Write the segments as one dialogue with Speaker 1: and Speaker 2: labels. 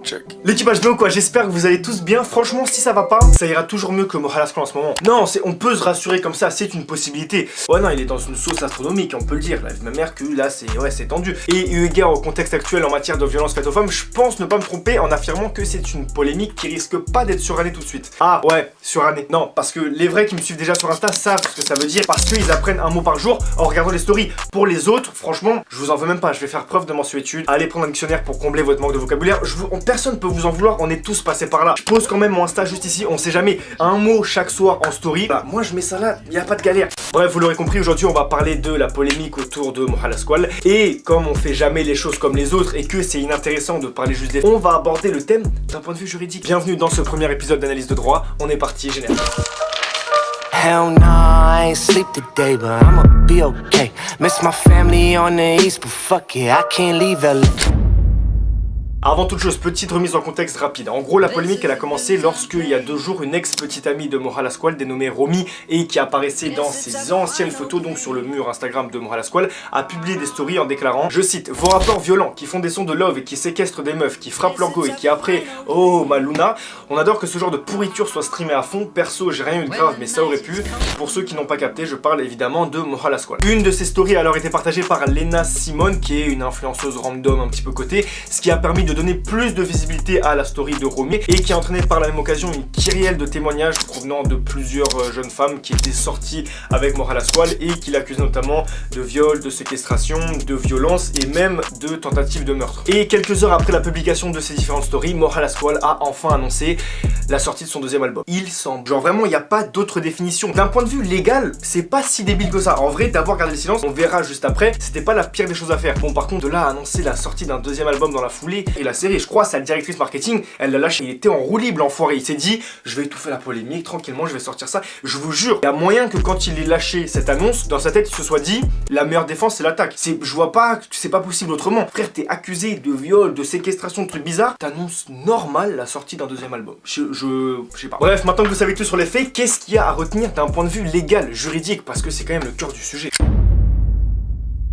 Speaker 1: check. L'équipage bien ou quoi? J'espère que vous allez tous bien. Franchement, si ça va pas, ça ira toujours mieux que Moral Ascol en ce moment. Non, on peut se rassurer comme ça, c'est une possibilité. Ouais, non, il est dans une sauce astronomique, on peut le dire. La vie de ma mère, que là, c'est tendu. Et eu égard au contexte actuel en matière de violence faite aux femmes, je pense ne pas me tromper en affirmant que c'est une polémique qui risque pas d'être surannée tout de suite. Ah, ouais, surannée. Non, parce que les vrais qui me suivent déjà sur Insta savent ce que ça veut dire, parce qu'ils apprennent un mot par jour en regardant les stories. Pour les autres, franchement, je vous en veux même pas. Je vais faire preuve de mansuétude. Allez prendre un dictionnaire pour combler votre manque de vocabulaire. Personne peut vous en vouloir, on est tous passés par là. Je pose quand même mon Insta juste ici, on sait jamais. Un mot chaque soir en story. Bah, moi je mets ça là, y a pas de galère. Bref, vous l'aurez compris, aujourd'hui on va parler de la polémique autour de Moral Ascol. Et comme on fait jamais les choses comme les autres et que c'est inintéressant de parler juste des faits, on va aborder le thème d'un point de vue juridique. Bienvenue dans ce premier épisode d'analyse de droit. On est parti, général.
Speaker 2: Hell nah, I ain't sleep today, but I'ma be okay. Miss my family on the east, but fuck it, I can't leave LA.
Speaker 1: Avant toute chose, petite remise en contexte rapide. En gros, la polémique, elle a commencé lorsque, il y a 2 jours, une ex-petite amie de Moral Ascol, dénommée Romy, et qui apparaissait dans ses anciennes photos, donc sur le mur Instagram de Moral Ascol, a publié des stories en déclarant, je cite, vos rappeurs violents, qui font des sons de love et qui séquestrent des meufs, qui frappent leur go et qui après, oh ma Luna, on adore que ce genre de pourriture soit streamé à fond. Perso, j'ai rien eu de grave, mais ça aurait pu. Pour ceux qui n'ont pas capté, je parle évidemment de Moral Ascol. Une de ces stories a alors été partagée par Lena Simone, qui est une influenceuse random un petit peu cotée, ce qui a permis de donner plus de visibilité à la story de Romy et qui a entraîné par la même occasion une kyrielle de témoignages provenant de plusieurs jeunes femmes qui étaient sorties avec Moral Ascol et qui l'accusent notamment de viol, de séquestration, de violence et même de tentative de meurtre. Et quelques heures après la publication de ces différentes stories, Moral Ascol a enfin annoncé la sortie de son 2e album. Il semble, genre vraiment il n'y a pas d'autre définition. D'un point de vue légal, c'est pas si débile que ça. En vrai, d'avoir gardé le silence, on verra juste après, c'était pas la pire des choses à faire. Bon, par contre, de là à annoncer la sortie d'un 2e album dans la foulée, et la série, je crois, sa directrice marketing, elle l'a lâché. Il était en roue libre, l'enfoiré. Il s'est dit, je vais étouffer la polémique, tranquillement, je vais sortir ça. Je vous jure, il y a moyen que quand il ait lâché cette annonce, dans sa tête, il se soit dit, la meilleure défense, c'est l'attaque. Je vois pas, c'est pas possible autrement. Frère, t'es accusé de viol, de séquestration, de trucs bizarres, t'annonces normal la sortie d'un 2e album. Je sais pas. Bref, maintenant que vous savez tout sur les faits, qu'est-ce qu'il y a à retenir d'un point de vue légal, juridique, parce que c'est quand même le cœur du sujet.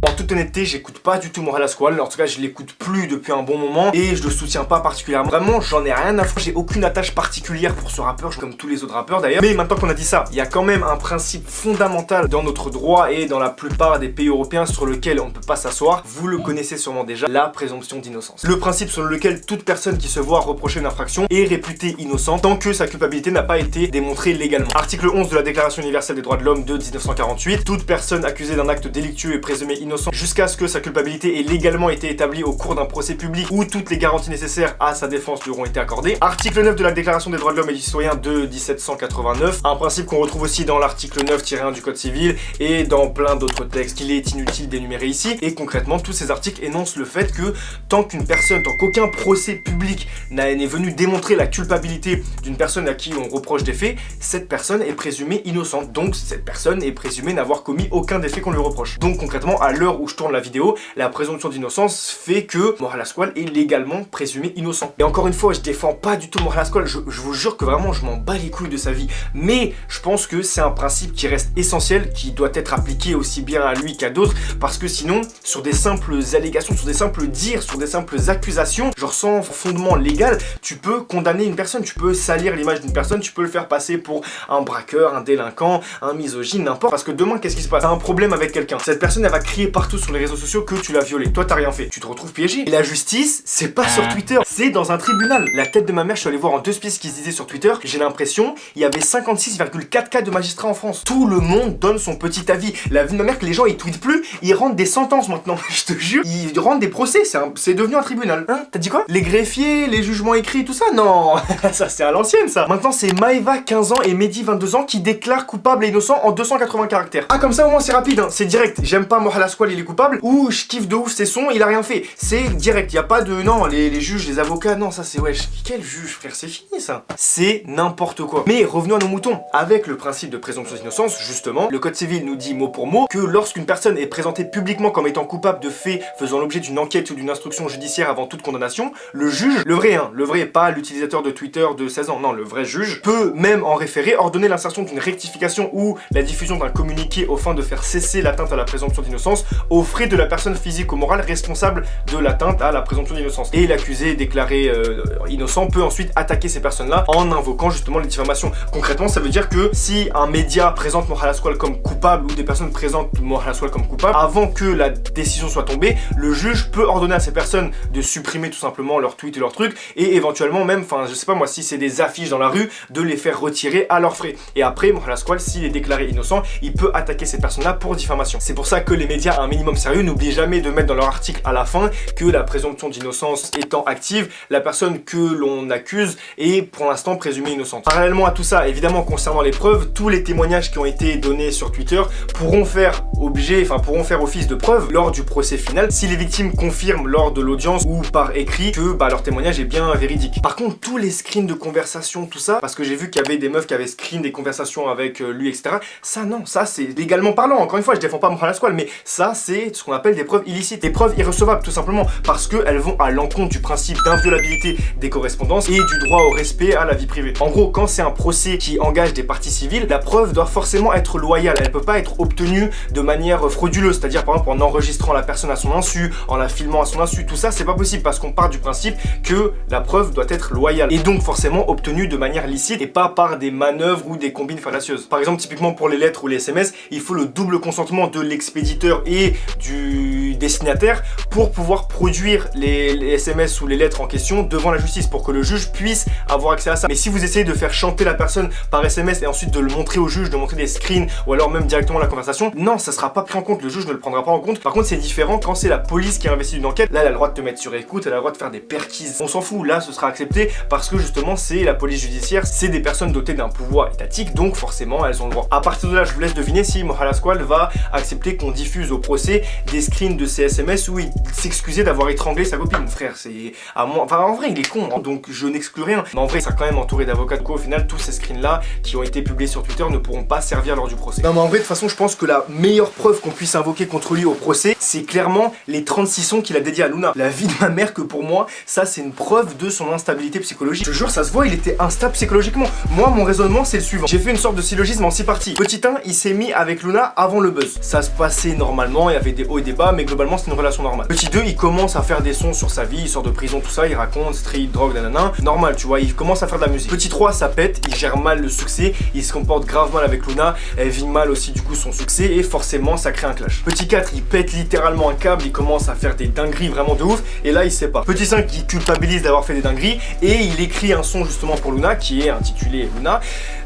Speaker 1: En toute honnêteté, j'écoute pas du tout Moral Ascol, en tout cas je l'écoute plus depuis un bon moment et je le soutiens pas particulièrement. Vraiment, j'en ai rien à foutre, j'ai aucune attache particulière pour ce rappeur, comme tous les autres rappeurs d'ailleurs. Mais maintenant qu'on a dit ça, il y a quand même un principe fondamental dans notre droit et dans la plupart des pays européens sur lequel on ne peut pas s'asseoir. Vous le connaissez sûrement déjà, la présomption d'innocence. Le principe selon lequel toute personne qui se voit reprocher une infraction est réputée innocente tant que sa culpabilité n'a pas été démontrée légalement. Article 11 de la Déclaration universelle des droits de l'homme de 1948, toute personne accusée d'un acte délictueux est présumée innocente jusqu'à ce que sa culpabilité ait légalement été établie au cours d'un procès public où toutes les garanties nécessaires à sa défense lui auront été accordées. Article 9 de la Déclaration des droits de l'homme et du citoyen de 1789, un principe qu'on retrouve aussi dans l'article 9-1 du Code civil et dans plein d'autres textes qu'il est inutile d'énumérer ici. Et concrètement, tous ces articles énoncent le fait que tant qu'aucun procès public n'est venu démontrer la culpabilité d'une personne à qui on reproche des faits, cette personne est présumée innocente. Donc cette personne est présumée n'avoir commis aucun des faits qu'on lui reproche. Donc concrètement, à l'heure où je tourne la vidéo, la présomption d'innocence fait que Moral Ascol est légalement présumé innocent. Et encore une fois, je défends pas du tout Moral Ascol, je vous jure que vraiment je m'en bats les couilles de sa vie. Mais je pense que c'est un principe qui reste essentiel, qui doit être appliqué aussi bien à lui qu'à d'autres, parce que sinon, sur des simples allégations, sur des simples dires, sur des simples accusations, genre sans fondement légal, tu peux condamner une personne, tu peux salir l'image d'une personne, tu peux le faire passer pour un braqueur, un délinquant, un misogyne, n'importe. Parce que demain, qu'est-ce qui se passe? T'as un problème avec quelqu'un, cette personne elle va crier partout sur les réseaux sociaux que tu l'as violé. Toi, t'as rien fait. Tu te retrouves piégé. Et la justice, c'est pas sur Twitter, c'est dans un tribunal. La tête de ma mère, je suis allé voir en 2 spies ce qui se disait sur Twitter. J'ai l'impression, il y avait 56,4 cas de magistrats en France. Tout le monde donne son petit avis. La vie de ma mère, que les gens ils tweetent plus, ils rendent des sentences maintenant. Je te jure, ils rendent des procès. C'est devenu un tribunal. Hein? T'as dit quoi? Les greffiers, les jugements écrits, tout ça? Non, ça c'est à l'ancienne ça. Maintenant, c'est Maëva, 15 ans, et Mehdi, 22 ans, qui déclarent coupable et innocent en 280 caractères. Ah, comme ça au moins c'est rapide, hein. C'est direct. J'aime pas Moral Ascol, il est coupable, ou je kiffe de ouf ses sons, il a rien fait. C'est direct, y a pas de non, les juges, les avocats, non, ça c'est wesh. Quel juge, frère, c'est fini ça. C'est n'importe quoi. Mais revenons à nos moutons. Avec le principe de présomption d'innocence, justement, le code civil nous dit mot pour mot que lorsqu'une personne est présentée publiquement comme étant coupable de faits faisant l'objet d'une enquête ou d'une instruction judiciaire avant toute condamnation, le juge, le vrai, pas l'utilisateur de Twitter de 16 ans, non, le vrai juge, peut même en référé ordonner l'insertion d'une rectification ou la diffusion d'un communiqué aux fins de faire cesser l'atteinte à la présomption d'innocence aux frais de la personne physique ou morale responsable de l'atteinte à la présomption d'innocence. Et l'accusé déclaré innocent peut ensuite attaquer ces personnes-là en invoquant justement les diffamations. Concrètement, ça veut dire que si un média présente Moral Asqual comme coupable ou des personnes présentent Moral Asqual comme coupable, avant que la décision soit tombée, le juge peut ordonner à ces personnes de supprimer tout simplement leurs tweets et leurs trucs et éventuellement même, enfin je sais pas moi, si c'est des affiches dans la rue, de les faire retirer à leurs frais. Et après, Moral Asqual, s'il est déclaré innocent, il peut attaquer cette personne-là pour diffamation. C'est pour ça que les médias, un minimum sérieux, n'oublient jamais de mettre dans leur article à la fin que la présomption d'innocence étant active, la personne que l'on accuse est pour l'instant présumée innocente. Parallèlement à tout ça, évidemment concernant les preuves, tous les témoignages qui ont été donnés sur Twitter pourront faire office de preuve lors du procès final si les victimes confirment lors de l'audience ou par écrit que leur témoignage est bien véridique. Par contre, tous les screens de conversation, tout ça, parce que j'ai vu qu'il y avait des meufs qui avaient screen des conversations avec lui, etc. Ça non, ça c'est légalement parlant. Encore une fois, je défends pas Moral Asqual, mais ça c'est ce qu'on appelle des preuves illicites, des preuves irrecevables tout simplement, parce qu'elles vont à l'encontre du principe d'inviolabilité des correspondances et du droit au respect à la vie privée. En gros, quand c'est un procès qui engage des parties civiles, la preuve doit forcément être loyale. Elle peut pas être obtenue de manière frauduleuse, c'est-à-dire par exemple en enregistrant la personne à son insu, en la filmant à son insu. Tout ça, c'est pas possible parce qu'on part du principe que la preuve doit être loyale et donc forcément obtenue de manière licite et pas par des manœuvres ou des combines fallacieuses. Par exemple, typiquement pour les lettres ou les SMS, il faut le double consentement de l'expéditeur et du destinataire pour pouvoir produire les SMS ou les lettres en question devant la justice pour que le juge puisse avoir accès à ça. Mais si vous essayez de faire chanter la personne par SMS et ensuite de le montrer au juge, de montrer des screens ou alors même directement la conversation, non, ça sera pas pris en compte, le juge ne le prendra pas en compte. Par contre, c'est différent quand c'est la police qui a investi une enquête. Là, elle a le droit de te mettre sur écoute, elle a le droit de faire des perquises. On s'en fout, là, ce sera accepté parce que justement, c'est la police judiciaire, c'est des personnes dotées d'un pouvoir étatique, donc forcément, elles ont le droit. À partir de là, je vous laisse deviner si Moral Asqual va accepter qu'on diffuse au procès des screens de ses SMS où il s'excusait d'avoir étranglé sa copine. Frère, c'est à moi. Enfin, en vrai, il est con, hein, donc je n'exclus rien. Mais en vrai, il sera quand même entouré d'avocats. Au final, tous ces screens-là qui ont été publiés sur Twitter ne pourront pas servir lors du procès. Non, mais en vrai, de toute façon, je pense que la meilleure preuve qu'on puisse invoquer contre lui au procès, c'est clairement les 36 sons qu'il a dédiés à Luna. La vie de ma mère, que pour moi, ça, c'est une preuve de son instabilité psychologique. Je te jure, ça se voit, il était instable psychologiquement. Moi, mon raisonnement, c'est le suivant. J'ai fait une sorte de syllogisme en 6 parties. Petit 1, il s'est mis avec Luna avant le buzz. Ça se passait normalement, il y avait des hauts et des bas, mais globalement, c'est une relation normale. Petit 2, il commence à faire des sons sur sa vie, il sort de prison, tout ça, il raconte street, drogue, nanana. Normal, tu vois, il commence à faire de la musique. Petit 3, ça pète, il gère mal le succès, il se comporte grave mal avec Luna, elle vit mal aussi du coup son succès et forcément ça crée un clash. Petit 4, il pète littéralement un câble, il commence à faire des dingueries vraiment de ouf et là il sait pas. Petit 5, il culpabilise d'avoir fait des dingueries et il écrit un son justement pour Luna qui est intitulé Luna,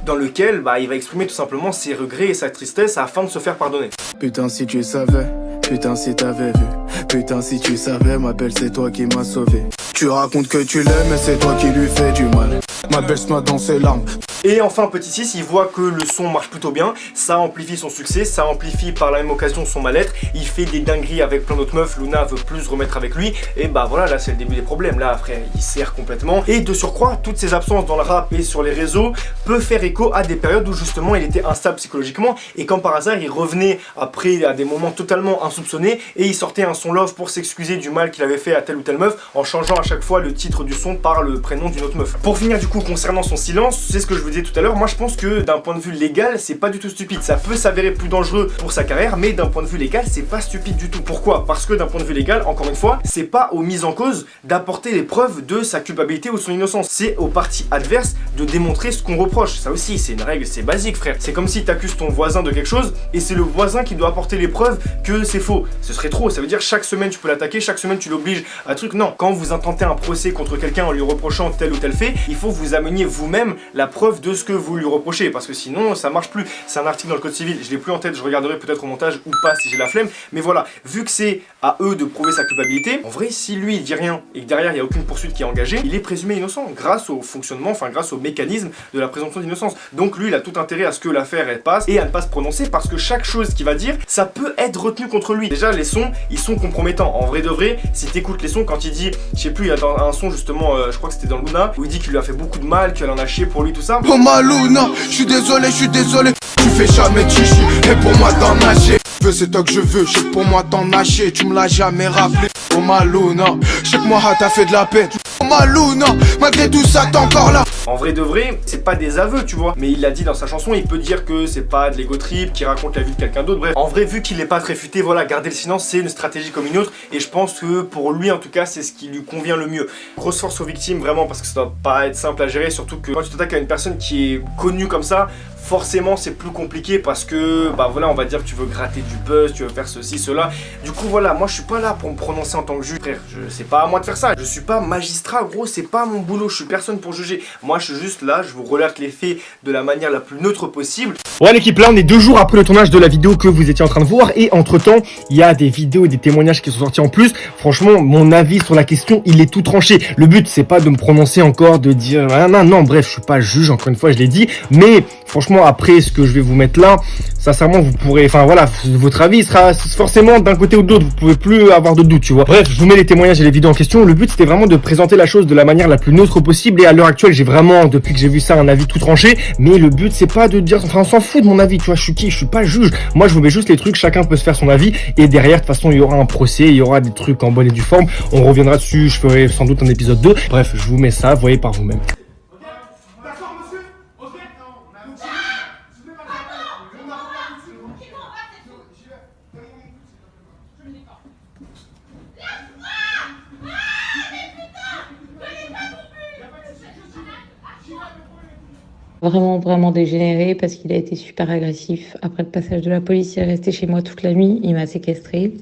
Speaker 1: dans lequel il va exprimer tout simplement ses regrets et sa tristesse afin de se faire pardonner.
Speaker 3: Putain si tu savais, putain si t'avais vu, putain si tu savais, ma belle c'est toi qui m'as sauvé. Tu racontes que tu l'aimes mais c'est toi qui lui fais du mal. Ma belle se noie dans ses larmes.
Speaker 1: Et enfin, petit 6, il voit que le son marche plutôt bien, ça amplifie son succès, ça amplifie par la même occasion son mal-être, il fait des dingueries avec plein d'autres meufs, Luna veut plus se remettre avec lui, et voilà, là c'est le début des problèmes, là frère, il sert complètement. Et de surcroît, toutes ces absences dans le rap et sur les réseaux peuvent faire écho à des périodes où justement il était instable psychologiquement, et quand par hasard il revenait après à des moments totalement insoupçonnés, et il sortait un son love pour s'excuser du mal qu'il avait fait à telle ou telle meuf, en changeant à chaque fois le titre du son par le prénom d'une autre meuf. Pour finir du coup, concernant son silence, c'est ce que je vous disais tout à l'heure, moi je pense que d'un point de vue légal, c'est pas du tout stupide. Ça peut s'avérer plus dangereux pour sa carrière, mais d'un point de vue légal, c'est pas stupide du tout. Pourquoi? Parce que d'un point de vue légal, encore une fois, c'est pas aux mises en cause d'apporter les preuves de sa culpabilité ou son innocence. C'est aux parties adverses de démontrer ce qu'on reproche. Ça aussi, c'est une règle, c'est basique, frère. C'est comme si t'accuses ton voisin de quelque chose et c'est le voisin qui doit apporter les preuves que c'est faux. Ce serait trop. Ça veut dire chaque semaine tu peux l'attaquer, chaque semaine tu l'obliges à un truc. Non. Quand vous intentez un procès contre quelqu'un en lui reprochant tel ou tel fait, il faut que vous ameniez vous-même la preuve de ce que vous lui reprochez, parce que sinon ça marche plus. C'est un article dans le code civil, je l'ai plus en tête, je regarderai peut-être au montage ou pas si j'ai la flemme, mais voilà, vu que c'est à eux de prouver sa culpabilité, en vrai si lui il dit rien et que derrière il n'y a aucune poursuite qui est engagée, il est présumé innocent grâce au fonctionnement, enfin grâce au mécanisme de la présomption d'innocence. Donc lui il a tout intérêt à ce que l'affaire elle passe et à ne pas se prononcer, parce que chaque chose qu'il va dire, ça peut être retenu contre lui. Déjà les sons, ils sont compromettants. En vrai de vrai, si t'écoutes les sons, quand il dit, je sais plus, il y a un son justement, je crois que c'était dans Luna, où il dit qu'il lui a fait beaucoup de mal, qu'elle en a chié pour lui, tout ça.
Speaker 3: Oh ma Luna, je suis désolé, tu fais jamais de chichi, et pour moi t'en nager. C'est toi que je veux, je sais que pour moi t'en nager, tu me l'as jamais rappelé. Oh ma Luna, je sais que moi t'as fait de la peine. ma Luna. Malgré tout ça, t'es encore là.
Speaker 1: En vrai de vrai, c'est pas des aveux, tu vois. Mais il l'a dit dans sa chanson, il peut dire que c'est pas de l'ego trip, qui raconte la vie de quelqu'un d'autre. Bref, en vrai, vu qu'il est pas très futé, voilà, garder le silence, c'est une stratégie comme une autre. Et je pense que pour lui, en tout cas, c'est ce qui lui convient le mieux. Grosse force aux victimes, vraiment, parce que ça doit pas être simple à gérer. Surtout que quand tu t'attaques à une personne qui est connue comme ça, forcément c'est plus compliqué parce que bah voilà, on va dire que tu veux gratter du buzz, tu veux faire ceci, cela. Du coup voilà, moi je suis pas là pour me prononcer en tant que juge, frère, c'est pas à moi de faire ça. Je suis pas magistrat, gros, c'est pas mon boulot, je suis personne pour juger. Moi je suis juste là, je vous relate les faits de la manière la plus neutre possible. Ouais l'équipe, là on est 2 jours après le tournage de la vidéo que vous étiez en train de voir et entre temps il y a des vidéos et des témoignages qui sont sortis en plus. Franchement mon avis sur la question il est tout tranché. Le but c'est pas de me prononcer encore, de dire non, bref je suis pas juge, encore une fois je l'ai dit, mais franchement après ce que je vais vous mettre là, sincèrement vous pourrez, enfin voilà, votre avis sera forcément d'un côté ou de l'autre, vous pouvez plus avoir de doute, tu vois. Bref, je vous mets les témoignages et les vidéos en question. Le but c'était vraiment de présenter la chose de la manière la plus neutre possible et à l'heure actuelle j'ai vraiment, depuis que j'ai vu ça, un avis tout tranché, mais le but c'est pas de dire, enfin on s'en fout de mon avis, tu vois, je suis qui, je suis pas juge, moi je vous mets juste les trucs, chacun peut se faire son avis et derrière de toute façon il y aura un procès, il y aura des trucs en bonne et due forme, on reviendra dessus, je ferai sans doute un épisode 2, bref je vous mets ça, voyez par vous-même.
Speaker 4: Vraiment dégénéré parce qu'il a été super agressif. Après le passage de la police, il est resté chez moi toute la nuit, il m'a séquestré.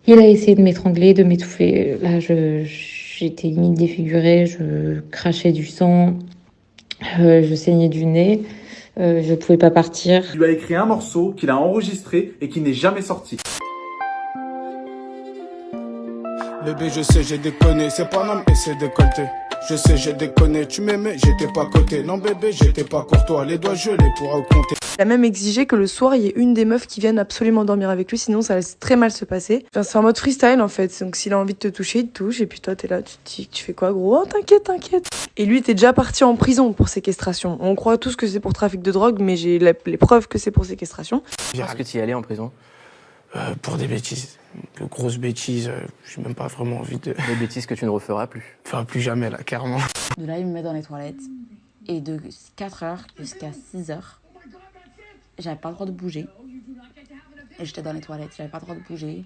Speaker 4: Il a essayé de m'étrangler, de m'étouffer. Là, j'étais limite défigurée, je crachais du sang, je saignais du nez, je pouvais pas partir.
Speaker 5: Il lui a écrit un morceau qu'il a enregistré et qui n'est jamais sorti.
Speaker 3: Bébé, je sais, j'ai déconné, c'est pas un homme et c'est décolleté. Je sais, j'ai déconné, tu m'aimais, j'étais pas coté. Non bébé, j'étais pas courtois, les doigts gelés pour compter.
Speaker 6: Il a même exigé que le soir, il y ait une des meufs qui vienne absolument dormir avec lui, sinon ça laisse très mal se passer. Enfin, c'est en mode freestyle en fait, donc s'il a envie de te toucher, il te touche, et puis toi t'es là, tu fais quoi gros? Oh t'inquiète. Et lui t'es déjà parti en prison pour séquestration. On croit tous que c'est pour trafic de drogue, mais j'ai les preuves que c'est pour séquestration.
Speaker 7: Est-ce que tu y allais en prison?
Speaker 8: Pour des bêtises, de grosses bêtises, j'ai même pas vraiment envie de...
Speaker 7: Des bêtises que tu ne referas plus?
Speaker 8: Enfin, plus jamais, là, clairement.
Speaker 9: De là, il me met dans les toilettes, et de 4h jusqu'à 6h, j'avais pas le droit de bouger. Et j'étais dans les toilettes, j'avais pas le droit de bouger.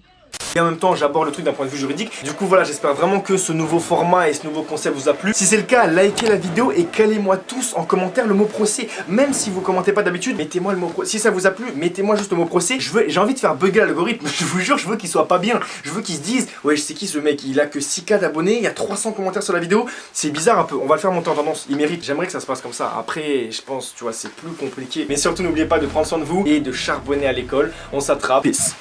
Speaker 1: Et en même temps j'aborde le truc d'un point de vue juridique. Du coup voilà, j'espère vraiment que ce nouveau format et ce nouveau concept vous a plu. Si c'est le cas, likez la vidéo et calez-moi tous en commentaire le mot procès. Même si vous commentez pas d'habitude, mettez-moi le mot procès. Si ça vous a plu, mettez-moi juste le mot procès. J'ai envie de faire bugger l'algorithme. Je vous jure, je veux qu'il soit pas bien. Je veux qu'ils se disent, ouais je sais qui ce mec, il a que 6K d'abonnés, il y a 300 commentaires sur la vidéo. C'est bizarre un peu, on va le faire monter en tendance. Il mérite, j'aimerais que ça se passe comme ça. Après, je pense, tu vois, c'est plus compliqué. Mais surtout n'oubliez pas de prendre soin de vous et de charbonner à l'école. On s'attrape. Peace.